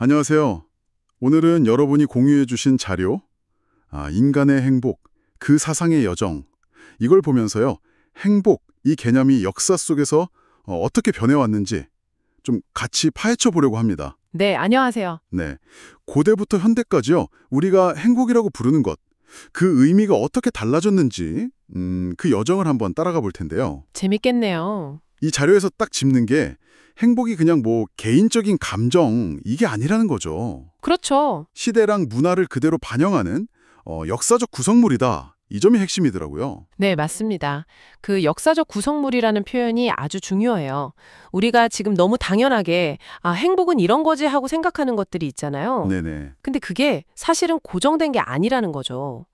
안녕하세요. 오늘은 여러분이 공유해 주신 자료, 인간의 행복, 그 사상의 여정, 이걸 보면서요. 행복, 이 개념이 역사 속에서 어떻게 변해왔는지 좀 같이 파헤쳐 보려고 합니다. 네, 안녕하세요. 네, 고대부터 현대까지요. 우리가 행복이라고 부르는 것, 그 의미가 어떻게 달라졌는지 그 여정을 한번 따라가 볼 텐데요. 재밌겠네요. 이 자료에서 딱 짚는 게 행복이 그냥 뭐 개인적인 감정 이게 아니라는 거죠. 그렇죠. 시대랑 문화를 그대로 반영하는 역사적 구성물이다. 이 점이 핵심이더라고요. 네, 맞습니다. 그 역사적 구성물이라는 표현이 아주 중요해요. 우리가 지금 너무 당연하게 행복은 이런 거지 하고 생각하는 것들이 있잖아요. 네네. 근데 그게 사실은 고정된 게 아니라는 거죠.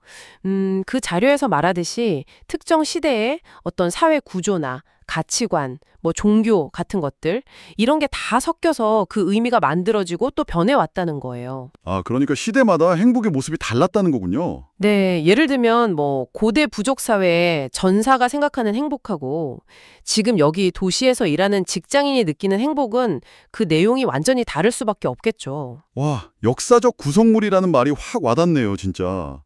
그 자료에서 말하듯이 특정 시대의 어떤 사회 구조나 가치관, 뭐 종교 같은 것들 이런 게 다 섞여서 그 의미가 만들어지고 또 변해왔다는 거예요. 그러니까 시대마다 행복의 모습이 달랐다는 거군요. 네, 예를 들면 뭐 고대 부족 사회에 전사가 생각하는 행복하고 지금 여기 도시에서 일하는 직장인이 느끼는 행복은 그 내용이 완전히 다를 수밖에 없겠죠. 와, 역사적 구성물이라는 말이 확 와닿네요, 진짜.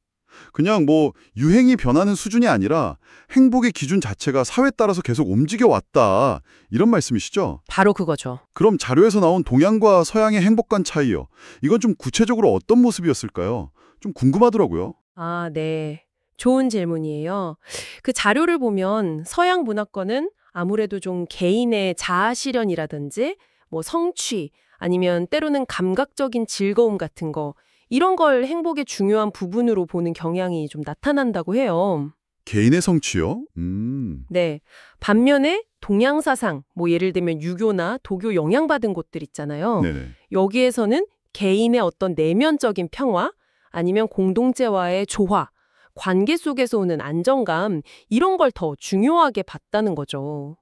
그냥 뭐 유행이 변하는 수준이 아니라 행복의 기준 자체가 사회에 따라서 계속 움직여 왔다. 이런 말씀이시죠? 바로 그거죠. 그럼 자료에서 나온 동양과 서양의 행복관 차이요. 이건 좀 구체적으로 어떤 모습이었을까요? 좀 궁금하더라고요. 네. 좋은 질문이에요. 그 자료를 보면 서양 문화권은 아무래도 좀 개인의 자아 실현이라든지 뭐 성취 아니면 때로는 감각적인 즐거움 같은 거 이런 걸 행복의 중요한 부분으로 보는 경향이 좀 나타난다고 해요. 개인의 성취요? 네. 반면에 동양 사상, 뭐 예를 들면 유교나 도교 영향받은 곳들 있잖아요. 네네. 여기에서는 개인의 어떤 내면적인 평화 아니면 공동체와의 조화, 관계 속에서 오는 안정감 이런 걸 더 중요하게 봤다는 거죠.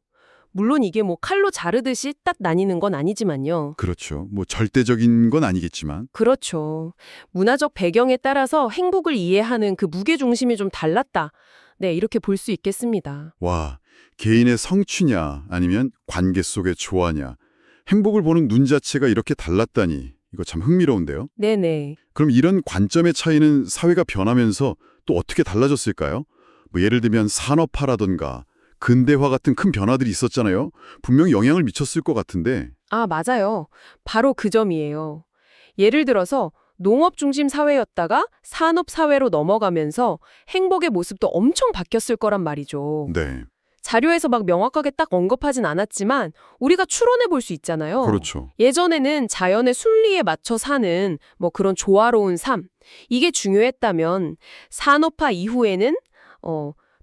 물론 이게 뭐 칼로 자르듯이 딱 나뉘는 건 아니지만요. 그렇죠. 뭐 절대적인 건 아니겠지만. 그렇죠. 문화적 배경에 따라서 행복을 이해하는 그 무게중심이 좀 달랐다. 네, 이렇게 볼 수 있겠습니다. 와, 개인의 성취냐 아니면 관계 속의 조화냐. 행복을 보는 눈 자체가 이렇게 달랐다니. 이거 참 흥미로운데요. 네네. 그럼 이런 관점의 차이는 사회가 변하면서 또 어떻게 달라졌을까요? 뭐 예를 들면 산업화라든가 근대화 같은 큰 변화들이 있었잖아요. 분명히 영향을 미쳤을 것 같은데. 맞아요. 바로 그 점이에요. 예를 들어서 농업 중심 사회였다가 산업 사회로 넘어가면서 행복의 모습도 엄청 바뀌었을 거란 말이죠. 네, 자료에서 막 명확하게 딱 언급하진 않았지만 우리가 추론해 볼 수 있잖아요. 그렇죠. 예전에는 자연의 순리에 맞춰 사는 뭐 그런 조화로운 삶, 이게 중요했다면 산업화 이후에는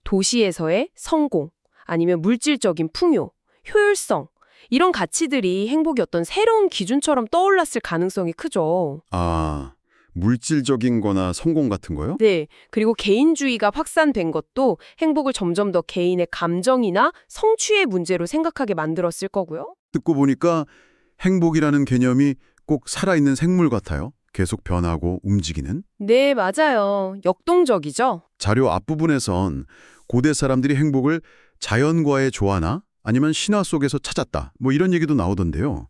도시에서의 성공, 아니면 물질적인 풍요, 효율성, 이런 가치들이 행복의 어떤 새로운 기준처럼 떠올랐을 가능성이 크죠. 물질적인 거나 성공 같은 거요? 네. 그리고 개인주의가 확산된 것도 행복을 점점 더 개인의 감정이나 성취의 문제로 생각하게 만들었을 거고요. 듣고 보니까 행복이라는 개념이 꼭 살아있는 생물 같아요. 계속 변하고 움직이는. 네, 맞아요. 역동적이죠. 자료 앞부분에선 고대 사람들이 행복을 자연과의 조화나 아니면 신화 속에서 찾았다. 뭐 이런 얘기도 나오던데요.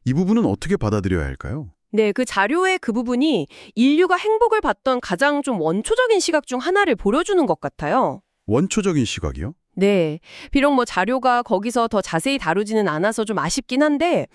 이 부분은 어떻게 받아들여야 할까요? 네, 그 자료의 그 부분이 인류가 행복을 봤던 가장 좀 원초적인 시각 중 하나를 보여주는 것 같아요. 원초적인 시각이요? 네. 비록 뭐 자료가 거기서 더 자세히 다루지는 않아서 좀 아쉽긴 한데,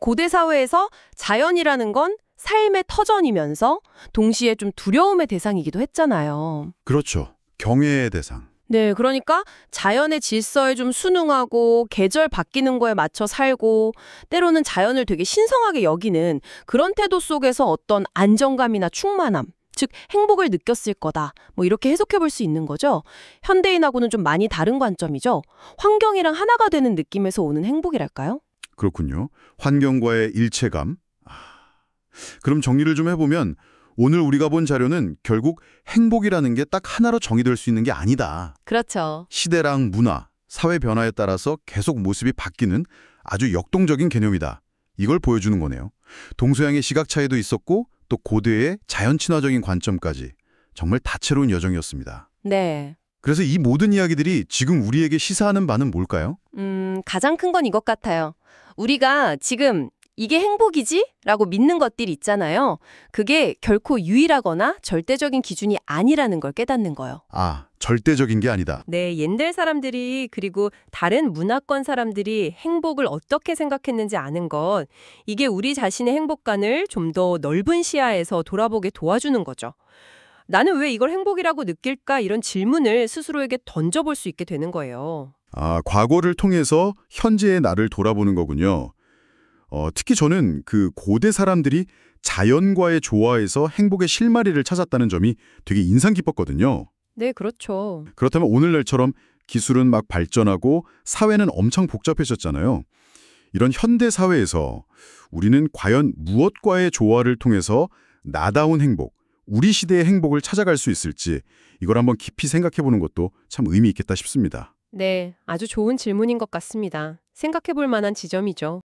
고대 사회에서 자연이라는 건 삶의 터전이면서 동시에 좀 두려움의 대상이기도 했잖아요. 그렇죠. 경외의 대상. 네, 그러니까 자연의 질서에 좀 순응하고 계절 바뀌는 거에 맞춰 살고 때로는 자연을 되게 신성하게 여기는 그런 태도 속에서 어떤 안정감이나 충만함, 즉 행복을 느꼈을 거다. 뭐 이렇게 해석해 볼 수 있는 거죠. 현대인하고는 좀 많이 다른 관점이죠. 환경이랑 하나가 되는 느낌에서 오는 행복이랄까요? 그렇군요. 환경과의 일체감. 그럼 정리를 좀 해보면 오늘 우리가 본 자료는 결국 행복이라는 게 딱 하나로 정의될 수 있는 게 아니다. 그렇죠. 시대랑 문화, 사회 변화에 따라서 계속 모습이 바뀌는 아주 역동적인 개념이다. 이걸 보여주는 거네요. 동서양의 시각 차이도 있었고 또 고대의 자연 친화적인 관점까지 정말 다채로운 여정이었습니다. 네. 그래서 이 모든 이야기들이 지금 우리에게 시사하는 바는 뭘까요? 가장 큰 건 이것 같아요. 우리가 지금 이게 행복이지? 라고 믿는 것들이 있잖아요. 그게 결코 유일하거나 절대적인 기준이 아니라는 걸 깨닫는 거예요. 아, 절대적인 게 아니다. 네, 옛날 사람들이 그리고 다른 문화권 사람들이 행복을 어떻게 생각했는지 아는 것, 이게 우리 자신의 행복관을 좀 더 넓은 시야에서 돌아보게 도와주는 거죠. 나는 왜 이걸 행복이라고 느낄까? 이런 질문을 스스로에게 던져볼 수 있게 되는 거예요. 아, 과거를 통해서 현재의 나를 돌아보는 거군요. 특히 저는 그 고대 사람들이 자연과의 조화에서 행복의 실마리를 찾았다는 점이 되게 인상 깊었거든요. 네, 그렇죠. 그렇다면 오늘날처럼 기술은 막 발전하고 사회는 엄청 복잡해졌잖아요. 이런 현대 사회에서 우리는 과연 무엇과의 조화를 통해서 나다운 행복, 우리 시대의 행복을 찾아갈 수 있을지 이걸 한번 깊이 생각해 보는 것도 참 의미 있겠다 싶습니다. 네, 아주 좋은 질문인 것 같습니다. 생각해 볼 만한 지점이죠.